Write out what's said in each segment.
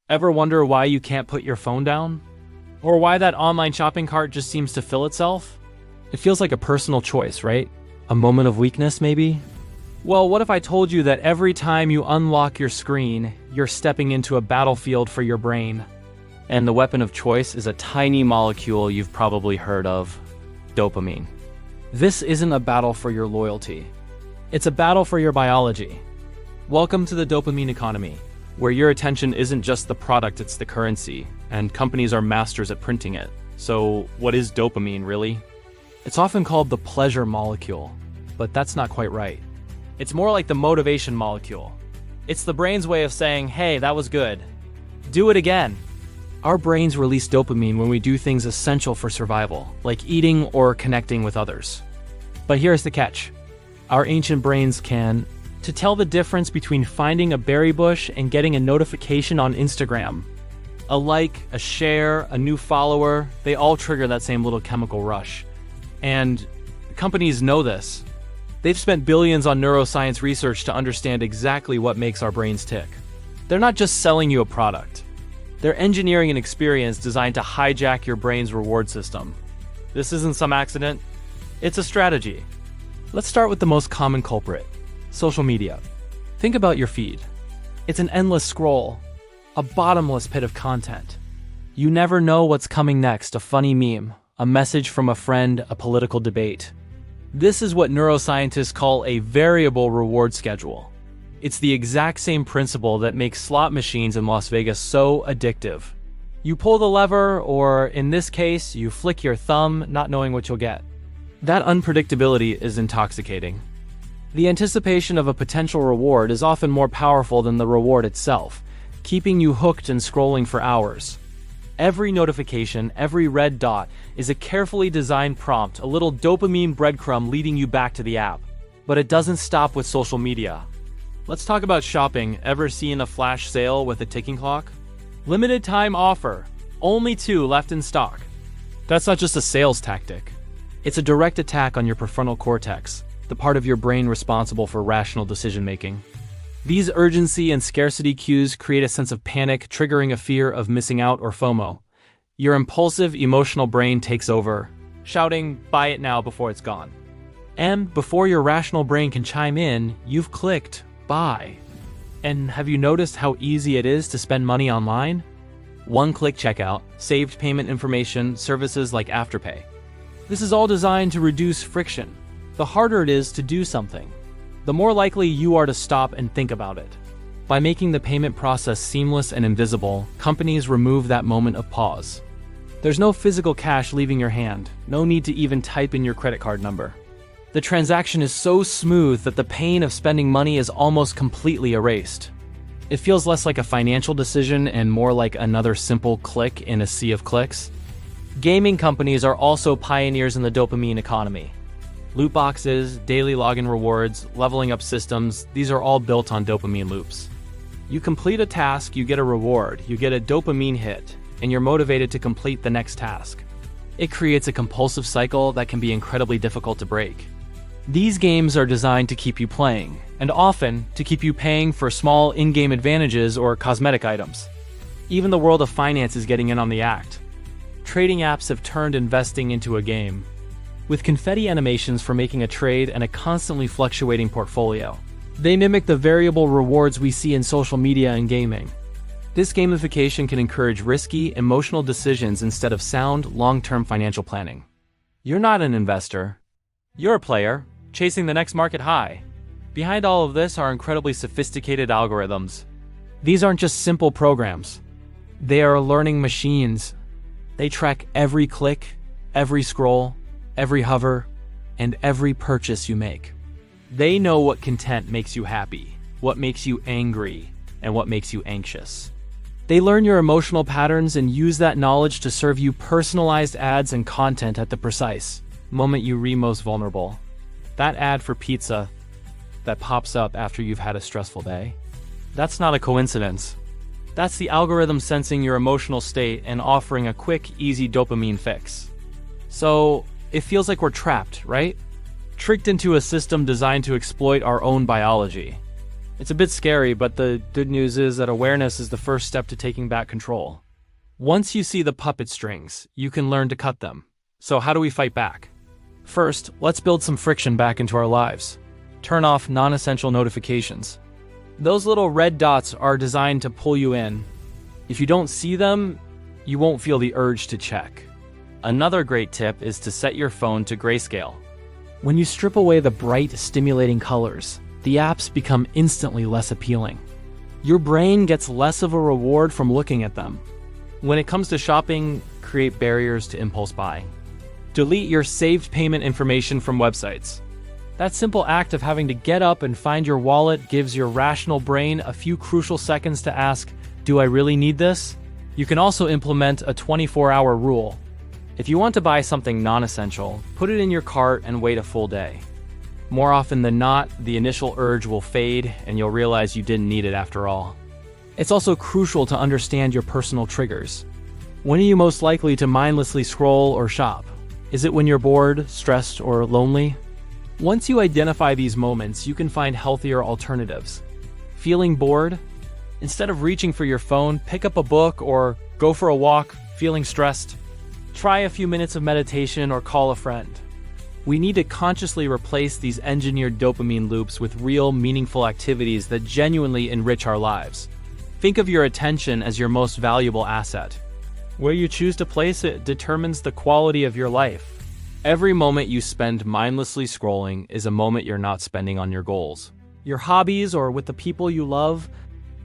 Ever wonder why you can't put your phone down? Or why that online shopping cart just seems to fill itself? It feels like a personal choice, right? A moment of weakness, maybe? Well, what if I told you that every time you unlock your screen, you're stepping into a battlefield for your brain? And the weapon of choice is a tiny molecule you've probably heard of: dopamine. This isn't a battle for your loyalty. It's a battle for your biology. Welcome to the dopamine economy, where your attention isn't just the product, it's the currency, and companies are masters at printing it. So, what is dopamine, really? It's often called the pleasure molecule, but that's not quite right. It's more like the motivation molecule. It's the brain's way of saying, hey, that was good. Do it again. Our brains release dopamine when we do things essential for survival, like eating or connecting with others. But here's the catch. Our ancient brains can to tell the difference between finding a berry bush and getting a notification on Instagram. A like, a share, a new follower, they all trigger that same little chemical rush. And companies know this. They've spent billions on neuroscience research to understand exactly what makes our brains tick. They're not just selling you a product. They're engineering an experience designed to hijack your brain's reward system. This isn't some accident. It's a strategy. Let's start with the most common culprit: social media. Think about your feed. It's an endless scroll, a bottomless pit of content. You never know what's coming next: a funny meme, a message from a friend, a political debate. This is what neuroscientists call a variable reward schedule. It's the exact same principle that makes slot machines in Las Vegas so addictive. You pull the lever, or in this case, you flick your thumb, not knowing what you'll get. That unpredictability is intoxicating. The anticipation of a potential reward is often more powerful than the reward itself, keeping you hooked and scrolling for hours. Every notification, every red dot, is a carefully designed prompt, a little dopamine breadcrumb leading you back to the app. But it doesn't stop with social media. Let's talk about shopping. Ever seen a flash sale with a ticking clock? Limited time offer. Only 2 left in stock. That's not just a sales tactic. It's a direct attack on your prefrontal cortex, the part of your brain responsible for rational decision-making. These urgency and scarcity cues create a sense of panic, triggering a fear of missing out or FOMO. Your impulsive, emotional brain takes over, shouting, "Buy it now before it's gone." And before your rational brain can chime in, you've clicked buy. And have you noticed how easy it is to spend money online? One-click checkout, saved payment information, services like Afterpay. This is all designed to reduce friction. The harder it is to do something, the more likely you are to stop and think about it. By making the payment process seamless and invisible, companies remove that moment of pause. There's no physical cash leaving your hand, no need to even type in your credit card number. The transaction is so smooth that the pain of spending money is almost completely erased. It feels less like a financial decision and more like another simple click in a sea of clicks. Gaming companies are also pioneers in the dopamine economy. Loot boxes, daily login rewards, leveling up systems, these are all built on dopamine loops. You complete a task, you get a reward, you get a dopamine hit, and you're motivated to complete the next task. It creates a compulsive cycle that can be incredibly difficult to break. These games are designed to keep you playing, and often to keep you paying for small in-game advantages or cosmetic items. Even the world of finance is getting in on the act. Trading apps have turned investing into a game, with confetti animations for making a trade and a constantly fluctuating portfolio. They mimic the variable rewards we see in social media and gaming. This gamification can encourage risky, emotional decisions instead of sound, long-term financial planning. You're not an investor. You're a player, chasing the next market high. Behind all of this are incredibly sophisticated algorithms. These aren't just simple programs. They are learning machines. They track every click, every scroll, every hover, and every purchase you make. They know what content makes you happy, what makes you angry, and what makes you anxious. They learn your emotional patterns and use that knowledge to serve you personalized ads and content at the precise moment you re most vulnerable. That ad for pizza that pops up after you've had a stressful day. That's not a coincidence. That's the algorithm sensing your emotional state and offering a quick, easy dopamine fix. So, it feels like we're trapped, right? Tricked into a system designed to exploit our own biology. It's a bit scary, but the good news is that awareness is the first step to taking back control. Once you see the puppet strings, you can learn to cut them. So how do we fight back? First, let's build some friction back into our lives. Turn off non-essential notifications. Those little red dots are designed to pull you in. If you don't see them, you won't feel the urge to check. Another great tip is to set your phone to grayscale. When you strip away the bright, stimulating colors, the apps become instantly less appealing. Your brain gets less of a reward from looking at them. When it comes to shopping, create barriers to impulse buying. Delete your saved payment information from websites. That simple act of having to get up and find your wallet gives your rational brain a few crucial seconds to ask, do I really need this? You can also implement a 24-hour rule. If you want to buy something non-essential, put it in your cart and wait a full day. More often than not, the initial urge will fade and you'll realize you didn't need it after all. It's also crucial to understand your personal triggers. When are you most likely to mindlessly scroll or shop? Is it when you're bored, stressed, or lonely? Once you identify these moments, you can find healthier alternatives. Feeling bored? Instead of reaching for your phone, pick up a book or go for a walk. Feeling stressed? Try a few minutes of meditation or call a friend. We need to consciously replace these engineered dopamine loops with real, meaningful activities that genuinely enrich our lives. Think of your attention as your most valuable asset. Where you choose to place it determines the quality of your life. Every moment you spend mindlessly scrolling is a moment you're not spending on your goals, your hobbies, or with the people you love.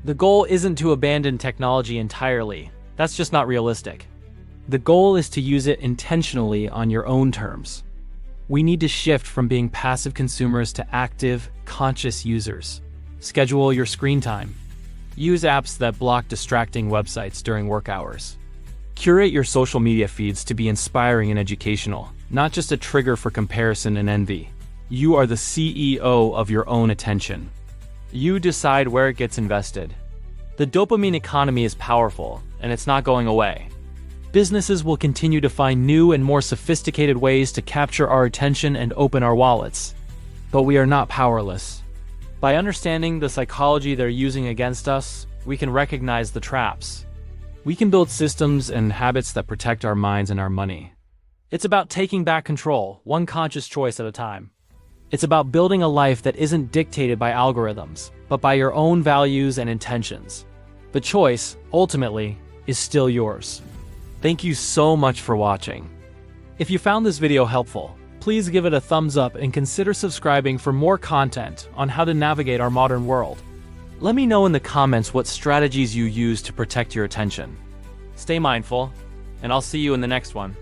The goal isn't to abandon technology entirely. That's just not realistic. The goal is to use it intentionally on your own terms. We need to shift from being passive consumers to active, conscious users. Schedule your screen time. Use apps that block distracting websites during work hours. Curate your social media feeds to be inspiring and educational, not just a trigger for comparison and envy. You are the CEO of your own attention. You decide where it gets invested. The dopamine economy is powerful, and it's not going away. Businesses will continue to find new and more sophisticated ways to capture our attention and open our wallets. But we are not powerless. By understanding the psychology they're using against us, we can recognize the traps. We can build systems and habits that protect our minds and our money. It's about taking back control, one conscious choice at a time. It's about building a life that isn't dictated by algorithms, but by your own values and intentions. The choice, ultimately, is still yours. Thank you so much for watching. If you found this video helpful, please give it a thumbs up and consider subscribing for more content on how to navigate our modern world. Let me know in the comments what strategies you use to protect your attention. Stay mindful, and I'll see you in the next one.